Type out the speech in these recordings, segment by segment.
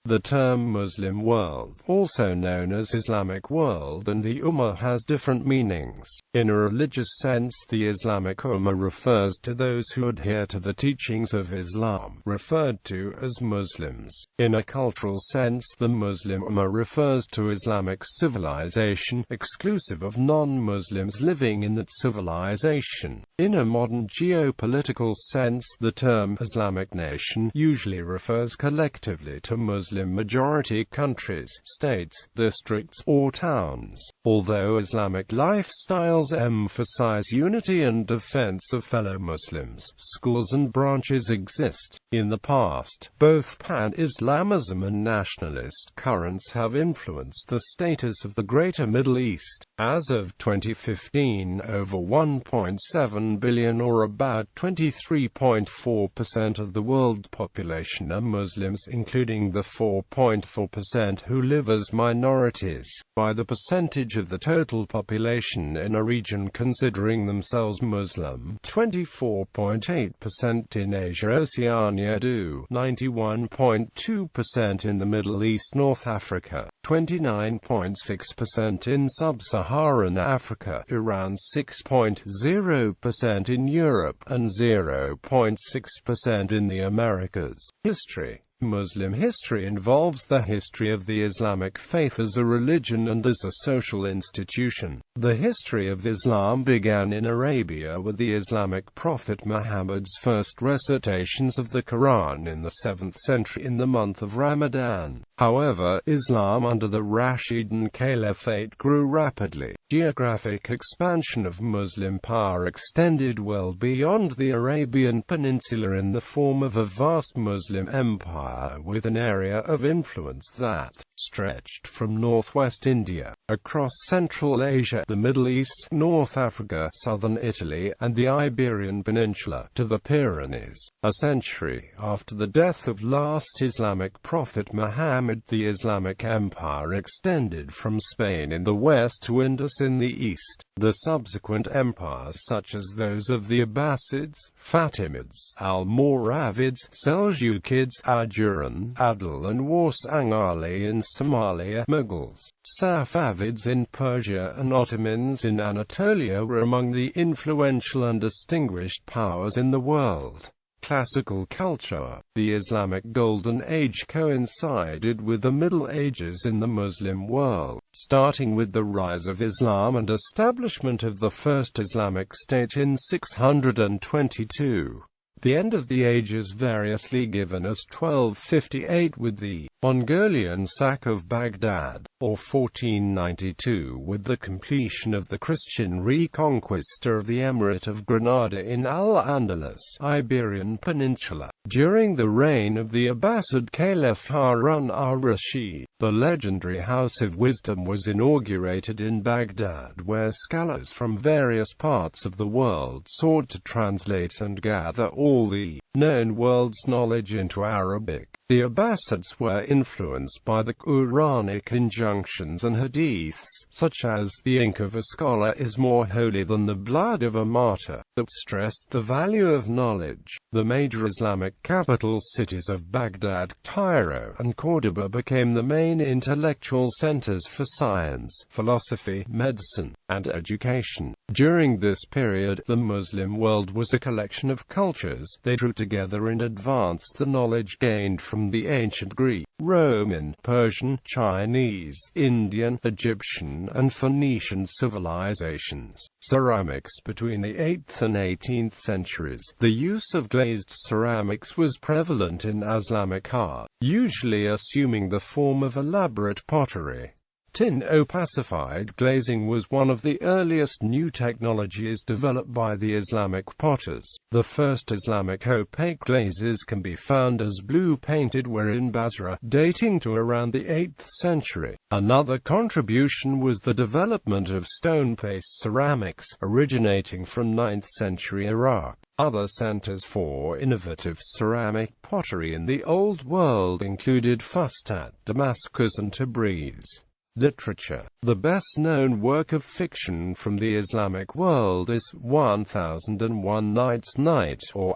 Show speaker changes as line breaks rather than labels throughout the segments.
The term Muslim world, also known as Islamic world and the Ummah, has different meanings. In a religious sense, the Islamic Ummah refers to those who adhere to the teachings of Islam, referred to as Muslims. In a cultural sense, the Muslim Ummah refers to Islamic civilization, exclusive of non-Muslims living in that civilization. In a modern geopolitical sense, the term Islamic Nation usually refers collectively to Muslim-majority countries, states, districts, or towns. Although Islamic lifestyles emphasize unity and defense of fellow Muslims, schools and branches exist. In the past, both pan-Islamism and nationalist currents have influenced the status of the Greater Middle East. As of 2015, over 1.7 billion, or about 23.4% of the world population, are Muslims, including the 4.4% who live as minorities. By the percentage of the total population in a region considering themselves Muslim, 24.8% in Asia Oceania do, 91.2% in the Middle East North Africa, 29.6% in Sub-Saharan Africa, around 6.0% in Europe, and 0.6% in the Americas. History. Muslim history involves the history of the Islamic faith as a religion and as a social institution. The history of Islam began in Arabia with the Islamic prophet Muhammad's first recitations of the Quran in the 7th century in the month of Ramadan. However, Islam under the Rashidun Caliphate grew rapidly. Geographic expansion of Muslim power extended well beyond the Arabian Peninsula in the form of a vast Muslim empire with an area of influence that stretched from northwest India, across Central Asia, the Middle East, North Africa, southern Italy, and the Iberian Peninsula, to the Pyrenees. A century after the death of last Islamic prophet Muhammad, the Islamic Empire extended from Spain in the west to Indus in the east. The subsequent empires, such as those of the Abbasids, Fatimids, Almoravids, Seljukids, Ajuran, Adil and Warsangali in Somalia, Mughals, Safavids in Persia and Ottomans in Anatolia were among the influential and distinguished powers in the world. Classical culture. The Islamic Golden Age coincided with the Middle Ages in the Muslim world, starting with the rise of Islam and establishment of the first Islamic state in 622. The end of the age is variously given as 1258 with the Mongolian sack of Baghdad, or 1492 with the completion of the Christian reconquest of the Emirate of Granada in Al-Andalus, Iberian Peninsula. During the reign of the Abbasid Caliph Harun al-Rashid, the legendary House of Wisdom was inaugurated in Baghdad, where scholars from various parts of the world sought to translate and gather all the known world's knowledge into Arabic. The Abbasids were influenced by the Quranic injunctions and hadiths, such as "the ink of a scholar is more holy than the blood of a martyr," that stressed the value of knowledge. The major Islamic capital cities of Baghdad, Cairo, and Cordoba became the main intellectual centers for science, philosophy, medicine, and education. During this period, the Muslim world was a collection of cultures. They drew together and advanced the knowledge gained from the ancient Greek, Roman, Persian, Chinese, Indian, Egyptian, and Phoenician civilizations. Ceramics. Between the 8th and 18th centuries, the use of glazed ceramics was prevalent in Islamic art, usually assuming the form of elaborate pottery. Tin opacified glazing was one of the earliest new technologies developed by the Islamic potters. The first Islamic opaque glazes can be found as blue-painted ware in Basra, dating to around the 8th century. Another contribution was the development of stone-paste ceramics, originating from 9th century Iraq. Other centers for innovative ceramic pottery in the Old World included Fustat, Damascus and Tabriz. Literature. The best-known work of fiction from the Islamic world is 1001 Nights Night, or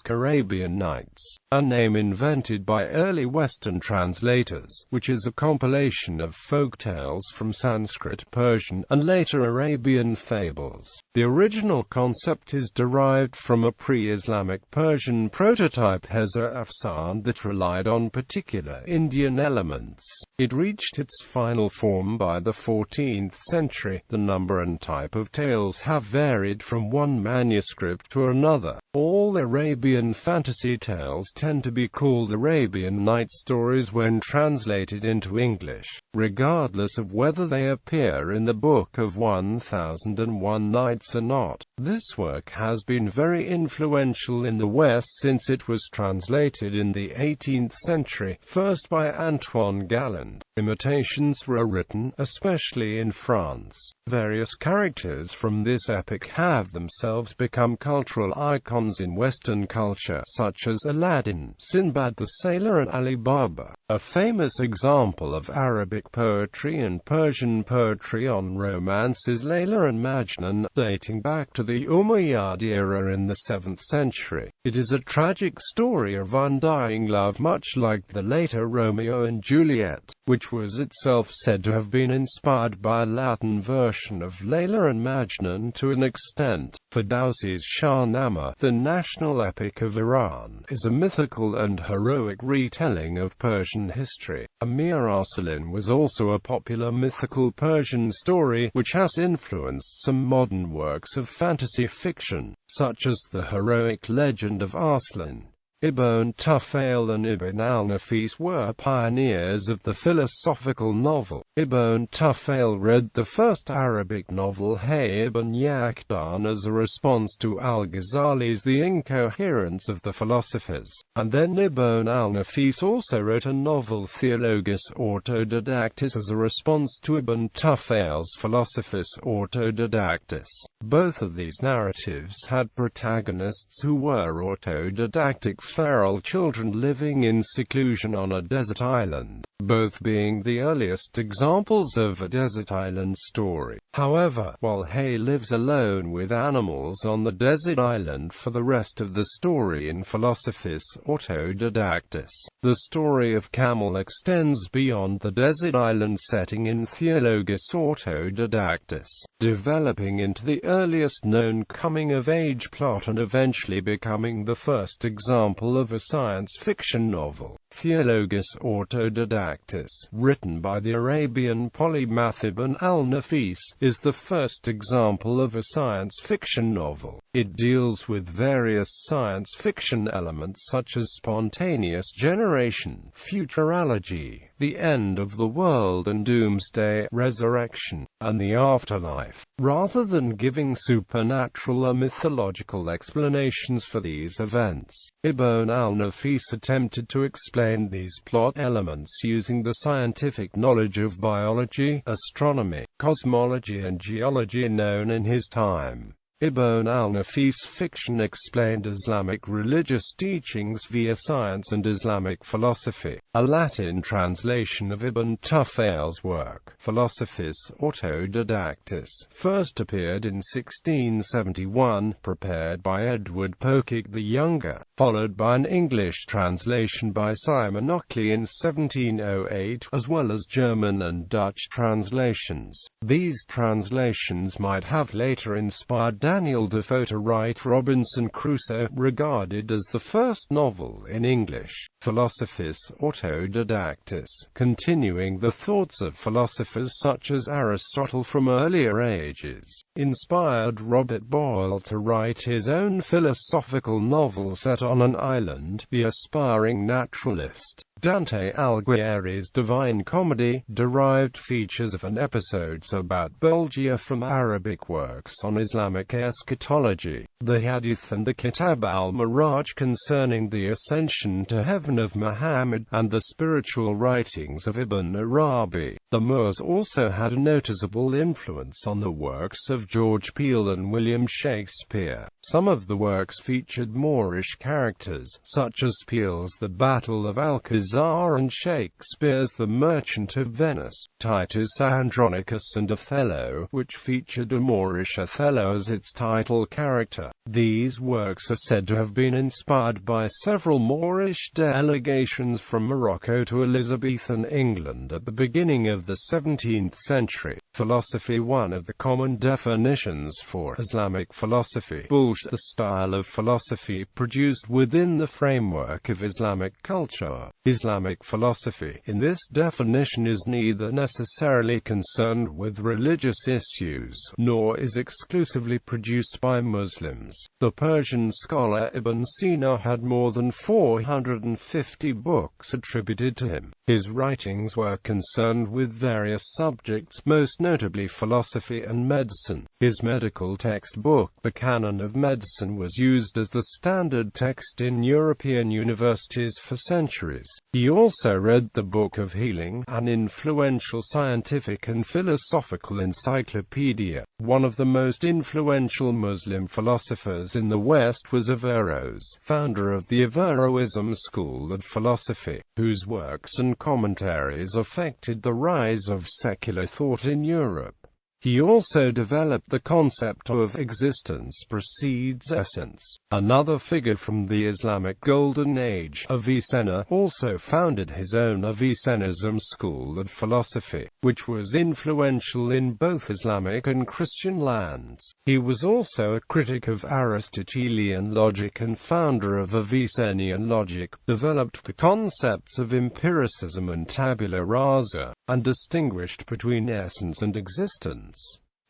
Arabian Nights, a name invented by early Western translators, which is a compilation of folk tales from Sanskrit, Persian, and later Arabian fables. The original concept is derived from a pre-Islamic Persian prototype Hezar Afsan that relied on particular Indian elements. It reached its final form by the 14th century. The number and type of tales have varied from one manuscript to another. All Arabian fantasy tales tend to be called Arabian Night stories when translated into English, regardless of whether they appear in the Book of 1001 Nights or not. This work has been very influential in the West since it was translated in the 18th century, first by Antoine Galland. Imitations were written, especially in France. Various characters from this epic have themselves become cultural icons in Western culture, such as Aladdin, Sinbad the Sailor, and Ali Baba. A famous example of Arabic poetry and Persian poetry on romance is Layla and Majnun, dating back to the Umayyad era in the 7th century. It is a tragic story of undying love, much like the later Romeo and Juliet, which was itself said to have been inspired by a Latin version of Layla and Majnun to an extent. Ferdowsi's Shahnameh, the national epic of Iran, is a mythical and heroic retelling of Persian history. Amir Arslan was also a popular mythical Persian story, which has influenced some modern works of fantasy fiction, such as the heroic legend of Arslan. Ibn Tufayl and Ibn al-Nafis were pioneers of the philosophical novel. Ibn Tufayl read the first Arabic novel Hay ibn Yaqdan as a response to al-Ghazali's The Incoherence of the Philosophers, and then Ibn al-Nafis also wrote a novel Theologus Autodidactus as a response to Ibn Tufayl's Philosophus Autodidactus. Both of these narratives had protagonists who were autodidactic feral children living in seclusion on a desert island, both being the earliest examples of a desert island story. However, while Hay lives alone with animals on the desert island for the rest of the story in Philosophus Autodidactus, the story of Camel extends beyond the desert island setting in Theologus Autodidactus, developing into the earliest known coming-of-age plot and eventually becoming the first example of a science fiction novel. Theologus Autodidactus, written by the Arabian polymath Ibn al-Nafis, is the first example of a science fiction novel. It deals with various science fiction elements such as spontaneous generation, futurology, the end of the world and doomsday, resurrection, and the afterlife, rather than giving supernatural or mythological explanations for these events. Ibn al-Nafis attempted to explain these plot elements using the scientific knowledge of biology, astronomy, cosmology and geology known in his time. Ibn al-Nafis' fiction explained Islamic religious teachings via science and Islamic philosophy. A Latin translation of Ibn Tufayl's work, Philosophus Autodidactus, first appeared in 1671, prepared by Edward Pococke the Younger, followed by an English translation by Simon Ockley in 1708, as well as German and Dutch translations. These translations might have later inspired Daniel Defoe to write Robinson Crusoe, regarded as the first novel in English. Philosophus Autodidactus, continuing the thoughts of philosophers such as Aristotle from earlier ages, inspired Robert Boyle to write his own philosophical novel set on an island, The Aspiring Naturalist. Dante Alighieri's Divine Comedy derived features of and episodes about Bulgia from Arabic works on Islamic eschatology. the Hadith and the Kitab al-Miraj concerning the ascension to heaven of Muhammad, and the spiritual writings of Ibn Arabi. The Moors also had a noticeable influence on the works of George Peele and William Shakespeare. Some of the works featured Moorish characters, such as Peele's The Battle of Alcazar and Shakespeare's The Merchant of Venice, Titus Andronicus and Othello, which featured a Moorish Othello as its title character. These works are said to have been inspired by several Moorish delegations from Morocco to Elizabethan England at the beginning of the 17th century. Philosophy. One of the common definitions for Islamic philosophy: bullshit, the style of philosophy produced within the framework of Islamic culture. Islamic philosophy, in this definition, is neither necessarily concerned with religious issues, nor is exclusively produced by Muslims. The Persian scholar Ibn Sina had more than 450 books attributed to him. His writings were concerned with various subjects, most notably philosophy and medicine. His medical textbook, The Canon of Medicine, was used as the standard text in European universities for centuries. He also read the Book of Healing, an influential scientific and philosophical encyclopedia. One of the most influential Muslim philosophers in the West was Averroes, founder of the Averroism school of philosophy, whose works and commentaries affected the rise of secular thought in Europe. He also developed the concept of existence precedes essence. Another figure from the Islamic Golden Age, Avicenna, also founded his own Avicennism school of philosophy, which was influential in both Islamic and Christian lands. He was also a critic of Aristotelian logic and founder of Avicennian logic, developed the concepts of empiricism and tabula rasa, and distinguished between essence and existence.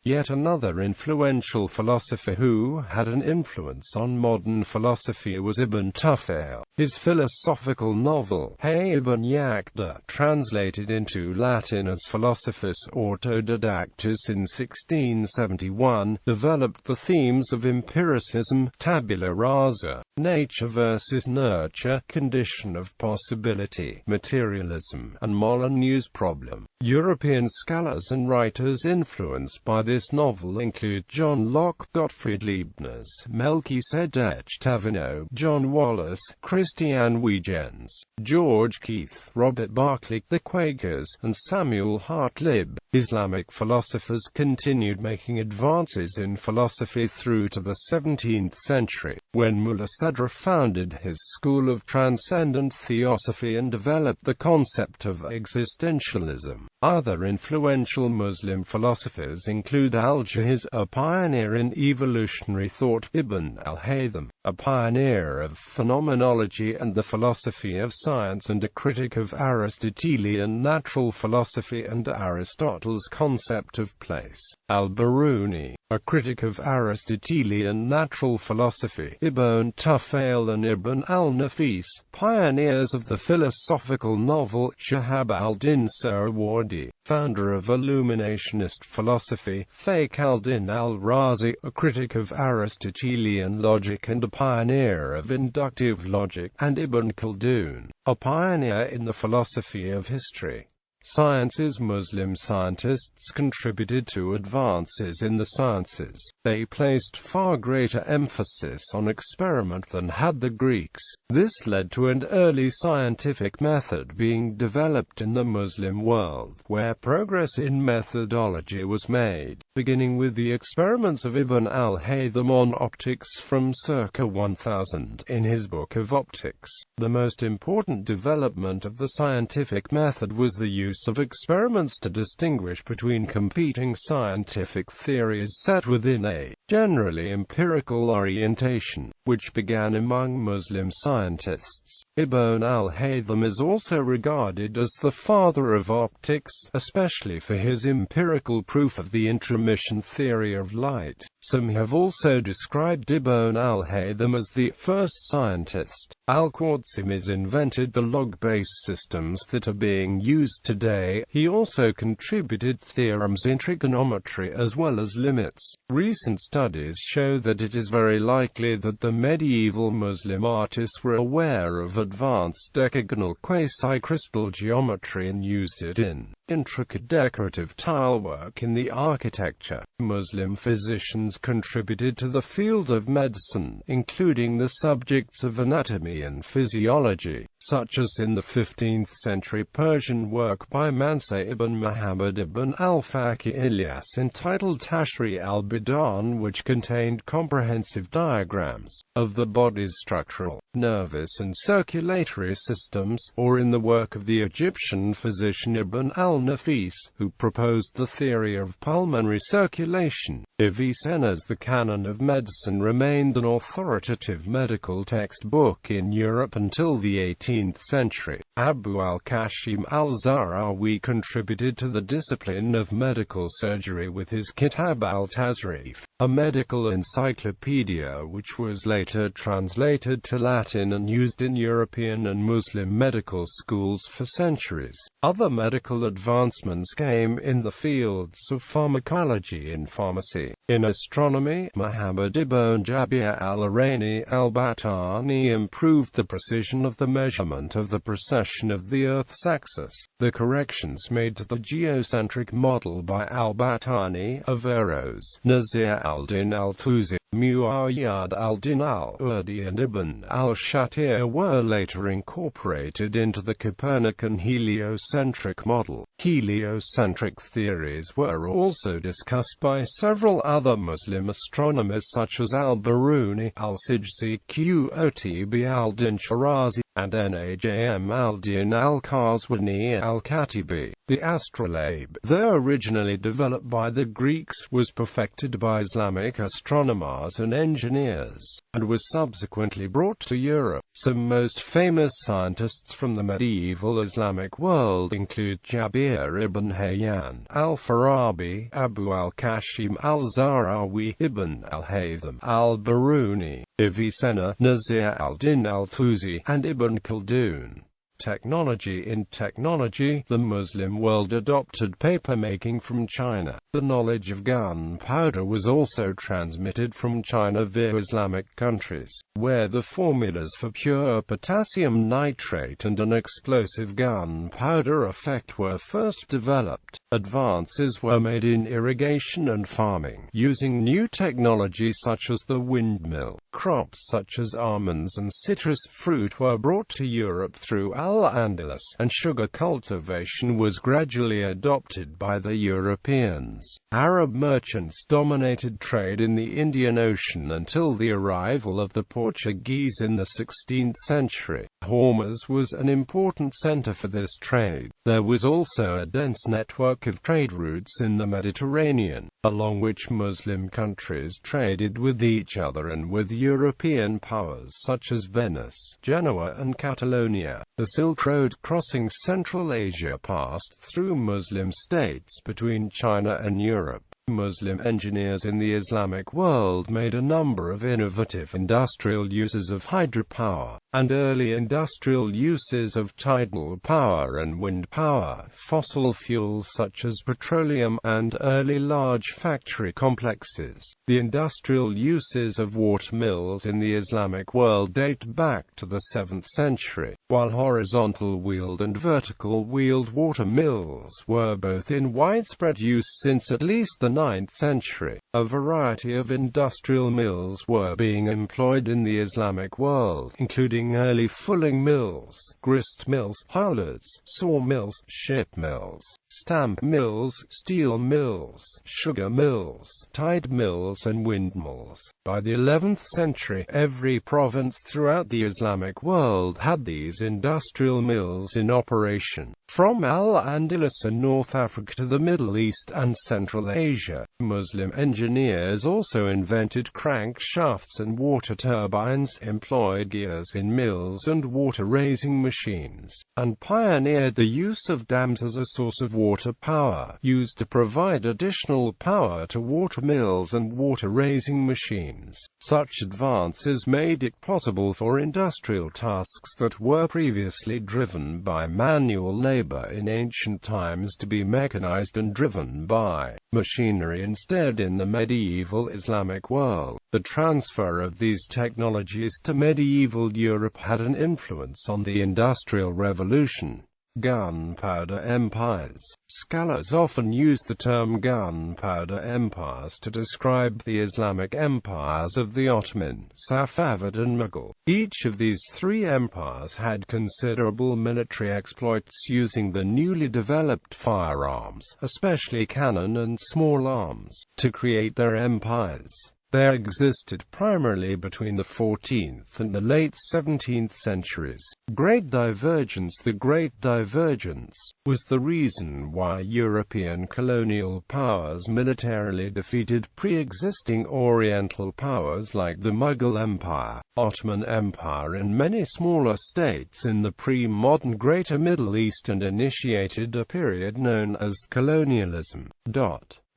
Yet another influential philosopher who had an influence on modern philosophy was Ibn Tufayl. His philosophical novel, Hay ibn Yaqda, translated into Latin as Philosophus Autodidactus in 1671, developed the themes of empiricism, tabula rasa, nature versus nurture, condition of possibility, materialism, and Molyneux's problem. European scholars and writers influenced by this novel include John Locke, Gottfried Leibniz, Melchizedek Taverneau, John Wallace, Christian Huygens, George Keith, Robert Barclay, the Quakers, and Samuel Hartlib. Islamic philosophers continued making advances in philosophy through to the 17th century, when Mullah Sadr founded his school of transcendent theosophy and developed the concept of existentialism. Other influential Muslim philosophers include Al-Jahiz, a pioneer in evolutionary thought, Ibn al-Haytham, a pioneer of phenomenology and the philosophy of science and a critic of Aristotelian natural philosophy and Aristotle's concept of place, al-Biruni, a critic of Aristotelian natural philosophy. Ibn Tufayl and Ibn al-Nafis, pioneers of the philosophical novel. Shihab al-Din Suhrawardi, founder of Illuminationist philosophy. Fakhr al-Din al-Razi, a critic of Aristotelian logic and a pioneer of inductive logic, and Ibn Khaldun, a pioneer in the philosophy of history. Sciences. Muslim scientists contributed to advances in the sciences. They placed far greater emphasis on experiment than had the Greeks. This led to an early scientific method being developed in the Muslim world, where progress in methodology was made, beginning with the experiments of Ibn al-Haytham on optics from circa 1000 in his Book of Optics. The most important development of the scientific method was the use of experiments to distinguish between competing scientific theories set within a generally empirical orientation. which began among Muslim scientists. Ibn al-Haytham is also regarded as the father of optics, especially for his empirical proof of the intromission theory of light. Some have also described Ibn al-Haytham as the first scientist. Al-Khwarizmi invented the log-based systems that are being used today. He also contributed theorems in trigonometry as well as limits. Recent studies show that it is very likely that the medieval Muslim artists were aware of advanced decagonal quasi-crystal geometry and used it in intricate decorative tilework in the architecture. Muslim physicians contributed to the field of medicine, including the subjects of anatomy and physiology, such as in the 15th century Persian work by Mansur ibn Muhammad ibn al-Faqih Ilyas entitled Tashri al-Bidan, which contained comprehensive diagrams of the body's structural, nervous and circulatory systems, or in the work of the Egyptian physician Ibn al-Nafis, who proposed the theory of pulmonary circulation. Avicenna's The Canon of Medicine remained an authoritative medical textbook in Europe until the 18th century. Abu al-Kashim al-Zahrawi contributed to the discipline of medical surgery with his Kitab al-Tazrif, a medical encyclopedia which was later translated to Latin and used in European and Muslim medical schools for centuries. Other medical advancements came in the fields of pharmacology and pharmacy. In astronomy, Muhammad ibn Jabir al-Irani al-Battani improved the precision of the measurement of the precession of the Earth's axis. The corrections made to the geocentric model by al-Battani, Averroes, Nasir al-Din al-Tusi, Muayyad al-Din al-Urdi and Ibn al-Shatir were later incorporated into the Copernican heliocentric model. Heliocentric theories were also discussed by several other Muslim astronomers such as al-Biruni, al-Sijzi, Qutb al-Din Shirazi, and Najm al-Din al-Qazwini al-Katibi. The astrolabe, though originally developed by the Greeks, was perfected by Islamic astronomers and engineers, and was subsequently brought to Europe. Some most famous scientists from the medieval Islamic world include Jabir ibn Hayyan, al-Farabi, Abu al-Kashim al-Zahrawi, Ibn al-Haytham, al-Biruni, Avicenna, Nasir al-Din al-Tusi, and Ibn Khaldun. Technology. In technology, the Muslim world adopted papermaking from China. The knowledge of gunpowder was also transmitted from China via Islamic countries, where the formulas for pure potassium nitrate and an explosive gunpowder effect were first developed. Advances were made in irrigation and farming, using new technology such as the windmill. Crops such as almonds and citrus fruit were brought to Europe through Al-Andalus, and sugar cultivation was gradually adopted by the Europeans. Arab merchants dominated trade in the Indian Ocean until the arrival of the Portuguese in the 16th century. Hormuz was an important center for this trade. There was also a dense network of trade routes in the Mediterranean, along which Muslim countries traded with each other and with European powers such as Venice, Genoa and Catalonia. The Silk Road crossing Central Asia passed through Muslim states between China and Europe. Muslim engineers in the Islamic world made a number of innovative industrial uses of hydropower, and early industrial uses of tidal power and wind power, fossil fuels such as petroleum, and early large factory complexes. The industrial uses of water mills in the Islamic world date back to the 7th century, while horizontal-wheeled and vertical-wheeled water mills were both in widespread use since at least the 9th century. A variety of industrial mills were being employed in the Islamic world, including including early fulling mills, grist mills, hullers, sawmills, ship mills, stamp mills, steel mills, sugar mills, tide mills and windmills. By the 11th century, every province throughout the Islamic world had these industrial mills in operation. From Al-Andalus in North Africa to the Middle East and Central Asia, Muslim engineers also invented crankshafts and water turbines, employed gears in mills and water-raising machines, and pioneered the use of dams as a source of water power, used to provide additional power to water mills and water-raising machines. Such advances made it possible for industrial tasks that were previously driven by manual labor in ancient times to be mechanized and driven by machinery instead. In the medieval Islamic world, the transfer of these technologies to medieval Europe had an influence on the Industrial Revolution. Gunpowder empires. Scholars often use the term gunpowder empires to describe the Islamic empires of the Ottoman, Safavid and Mughal. Each of these three empires had considerable military exploits using the newly developed firearms, especially cannon and small arms, to create their empires. They existed primarily between the 14th and the late 17th centuries. Great Divergence. The Great Divergence was the reason why European colonial powers militarily defeated pre-existing Oriental powers like the Mughal Empire, Ottoman Empire and many smaller states in the pre-modern Greater Middle East, and initiated a period known as colonialism.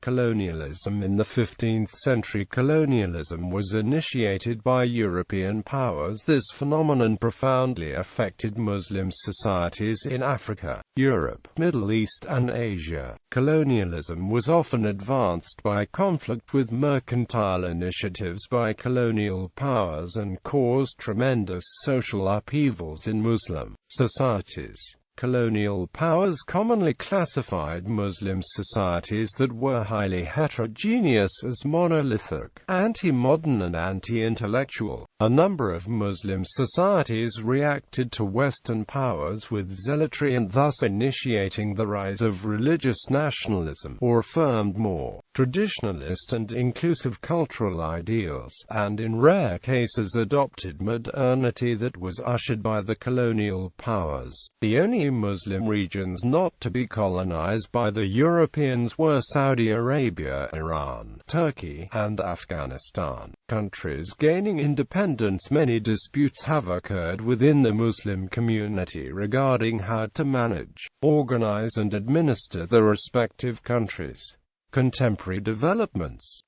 Colonialism. In the 15th century, colonialism was initiated by European powers. This phenomenon profoundly affected Muslim societies in Africa, Europe, Middle East and Asia. Colonialism was often advanced by conflict with mercantile initiatives by colonial powers and caused tremendous social upheavals in Muslim societies. Colonial powers commonly classified Muslim societies that were highly heterogeneous as monolithic, anti-modern and anti-intellectual. A number of Muslim societies reacted to Western powers with zealotry and thus initiating the rise of religious nationalism, or affirmed more traditionalist and inclusive cultural ideals, and in rare cases adopted modernity that was ushered by the colonial powers. The only Muslim regions not to be colonized by the Europeans were Saudi Arabia, Iran, Turkey, and Afghanistan. Countries gaining independence. Many disputes have occurred within the Muslim community regarding how to manage, organize and administer the respective countries. Contemporary developments.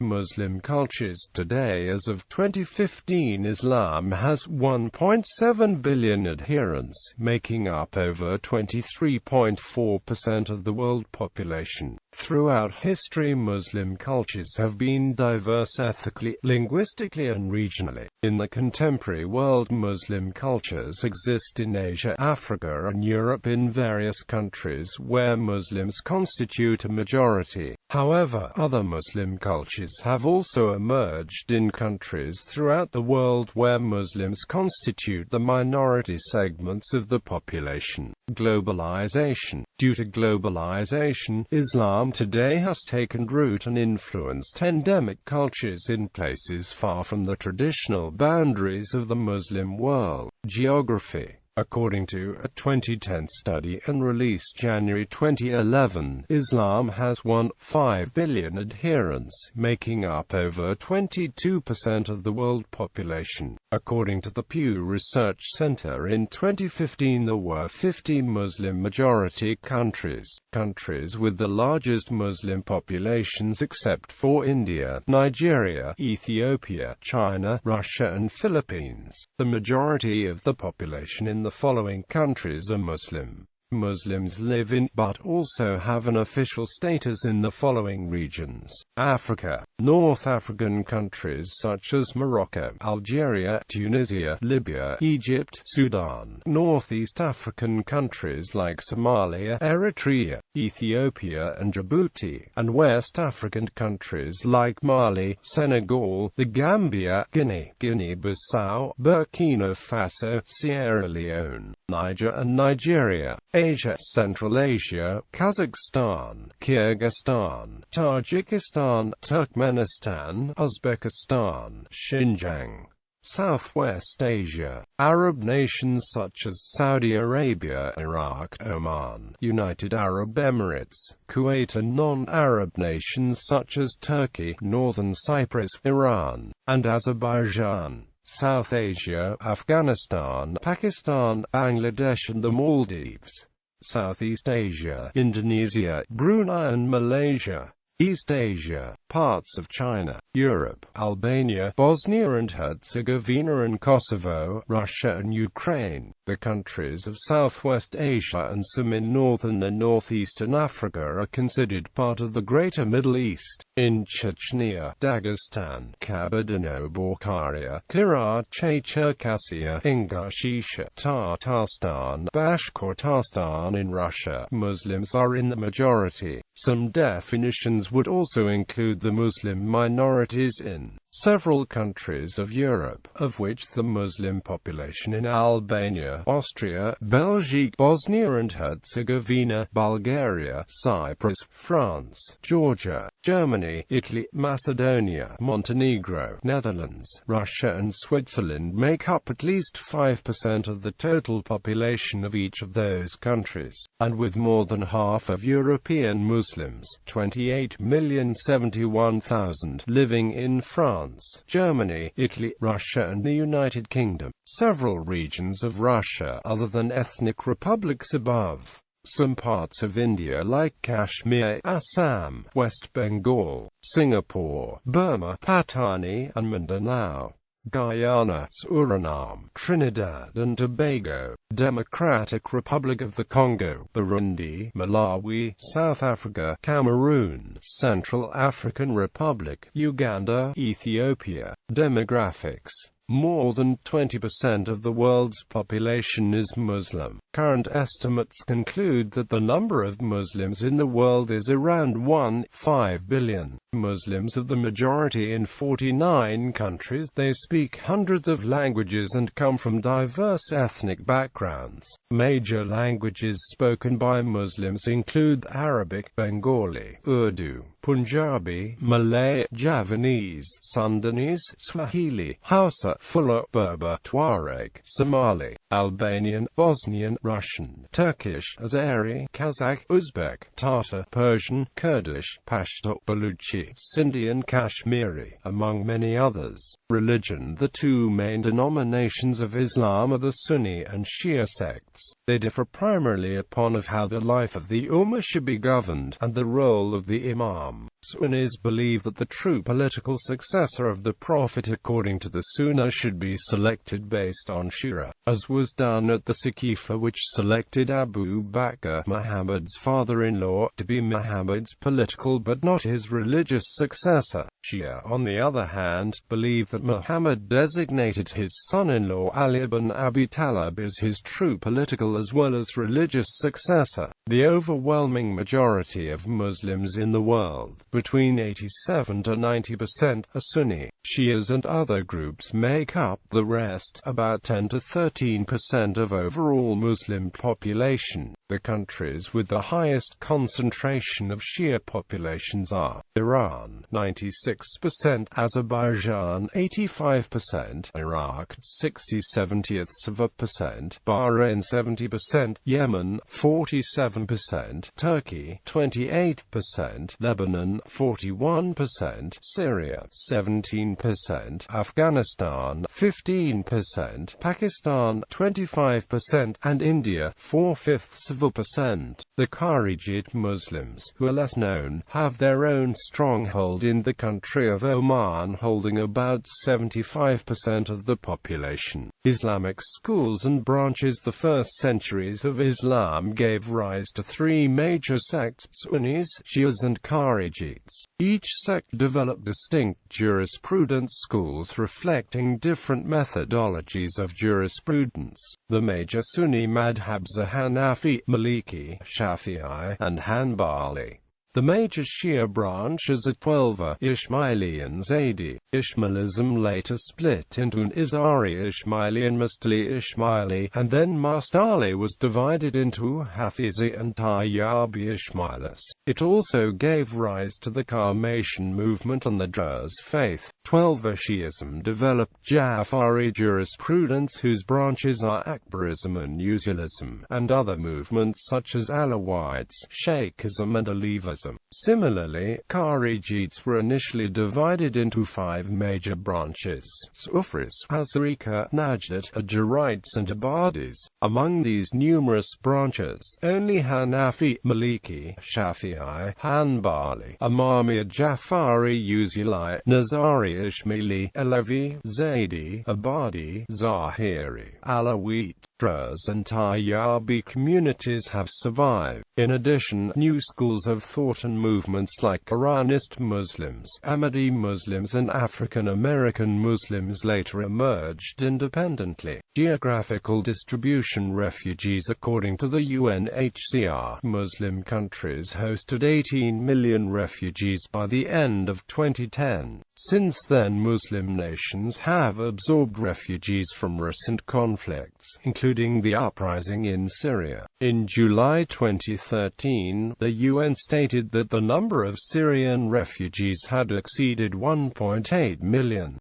Muslim cultures. Today, as of 2015, Islam has 1.7 billion adherents, making up over 23.4% of the world population. Throughout history, Muslim cultures have been diverse ethnically, linguistically and regionally. In the contemporary world, Muslim cultures exist in Asia, Africa and Europe in various countries where Muslims constitute a majority. However, other Muslim cultures have also emerged in countries throughout the world where Muslims constitute the minority segments of the population. Globalization. Due to globalization, Islam today has taken root and influenced endemic cultures in places far from the traditional boundaries of the Muslim world. Geography. According to a 2010 study and released January 2011, Islam has 1.5 billion adherents, making up over 22% of the world population. According to the Pew Research Center, in 2015 there were 50 Muslim-majority countries. Countries with the largest Muslim populations except for India, Nigeria, Ethiopia, China, Russia and Philippines. The majority of the population in the following countries are Muslim: Muslims live in, but also have an official status in the following regions: Africa, North African countries such as Morocco, Algeria, Tunisia, Libya, Egypt, Sudan; Northeast African countries like Somalia, Eritrea, Ethiopia and Djibouti; and West African countries like Mali, Senegal, the Gambia, Guinea, Guinea-Bissau, Burkina Faso, Sierra Leone, Niger and Nigeria. Asia, Central Asia, Kazakhstan, Kyrgyzstan, Tajikistan, Turkmenistan, Uzbekistan, Xinjiang. Southwest Asia, Arab nations such as Saudi Arabia, Iraq, Oman, United Arab Emirates, Kuwait, and non-Arab nations such as Turkey, Northern Cyprus, Iran, and Azerbaijan. South Asia, Afghanistan, Pakistan, Bangladesh and the Maldives. Southeast Asia, Indonesia, Brunei and Malaysia. East Asia, parts of China, Europe, Albania, Bosnia and Herzegovina and Kosovo, Russia and Ukraine. The countries of Southwest Asia and some in northern and northeastern Africa are considered part of the Greater Middle East. In Chechnya, Dagestan, Kabardino-Balkaria, Karachay-Cherkassia, Ingushetia, Tatarstan, Bashkortostan in Russia, Muslims are in the majority. Some definitions would also include the Muslim minorities in several countries of Europe, of which the Muslim population in Albania, Austria, Belgium, Bosnia and Herzegovina, Bulgaria, Cyprus, France, Georgia, Germany, Italy, Macedonia, Montenegro, Netherlands, Russia and Switzerland make up at least 5% of the total population of each of those countries, and with more than half of European Muslims, 28,071,000, living in France, Germany, Italy, Russia and the United Kingdom. Several regions of Russia other than ethnic republics above. Some parts of India like Kashmir, Assam, West Bengal, Singapore, Burma, Patani and Mindanao. Guyana, Suriname, Trinidad and Tobago, Democratic Republic of the Congo, Burundi, Malawi, South Africa, Cameroon, Central African Republic, Uganda, Ethiopia. Demographics. More than 20% of the world's population is Muslim. Current estimates conclude that the number of Muslims in the world is around 1.5 billion. Muslims are the majority in 49 countries. They speak hundreds of languages and come from diverse ethnic backgrounds. Major languages spoken by Muslims include Arabic, Bengali, Urdu, Punjabi, Malay, Javanese, Sundanese, Swahili, Hausa, Fula, Berber, Tuareg, Somali, Albanian, Bosnian, Russian, Turkish, Azeri, Kazakh, Uzbek, Tatar, Persian, Kurdish, Pashto, Baluchi, Sindhi and Kashmiri, among many others. Religion. The two main denominations of Islam are the Sunni and Shia sects. They differ primarily upon how the life of the Ummah should be governed, and the role of the Imam. Sunnis believe that the true political successor of the Prophet according to the Sunnah should be selected based on Shura, as was done at the Saqifa, which selected Abu Bakr, Muhammad's father-in-law, to be Muhammad's political but not his religious successor. Shia, on the other hand, believe that Muhammad designated his son-in-law Ali ibn Abi Talib as his true political as well as religious successor. The overwhelming majority of Muslims in the world, between 87 to 90%, are Sunni. Shias and other groups make up the rest, about 10 to 13% of overall Muslim population. The countries with the highest concentration of Shia populations are Iran, 96%, Azerbaijan, 85%, Iraq, 60/70%, Bahrain, 70%, Yemen, 47%, 27%, Turkey 28%, Lebanon 41%, Syria 17%, Afghanistan 15%, Pakistan 25%, and India 0.4%. The Kharijite Muslims, who are less known, have their own stronghold in the country of Oman, holding about 75% of the population. Islamic schools and branches. The first centuries of Islam gave rise to three major sects: Sunnis, Shias and Kharijites. Each sect developed distinct jurisprudence schools reflecting different methodologies of jurisprudence. The major Sunni madhabs are Hanafi, Maliki, Shafi'i, and Hanbali. The major Shia branches are Twelver, Ismaili and Zaydi. Ismailism later split into an Izari Ismaili and Mustali Ismaili, and then Mustali was divided into Hafizi and Tayyabi Ismailis. It also gave rise to the Karmatian movement and the Druze faith. Twelver Shiism developed Jafari jurisprudence, whose branches are Akbarism and Usulism, and other movements such as Alawites, Shaykhism and Alevism. Similarly, Kharijites were initially divided into five major branches: Sufris, Hazarika, Najdat, Ajarites and Ibadis. Among these numerous branches, only Hanafi, Maliki, Shafi'i, Hanbali, Imamiyya, Jafari, Usuli, Nazari, Ismaili, Alavi, Zaydi, Ibadi, Zahiri, Alawite, Druze and Tayyabi communities have survived. In addition, new schools of thought and movements like Iranist Muslims, Ahmadi Muslims and African American Muslims later emerged independently. Geographical distribution. Refugees. According to the UNHCR, Muslim countries hosted 18 million refugees by the end of 2010. Since then, Muslim nations have absorbed refugees from recent conflicts, including the uprising in Syria. In July 2013, the UN stated that the number of Syrian refugees had exceeded 1.8 million.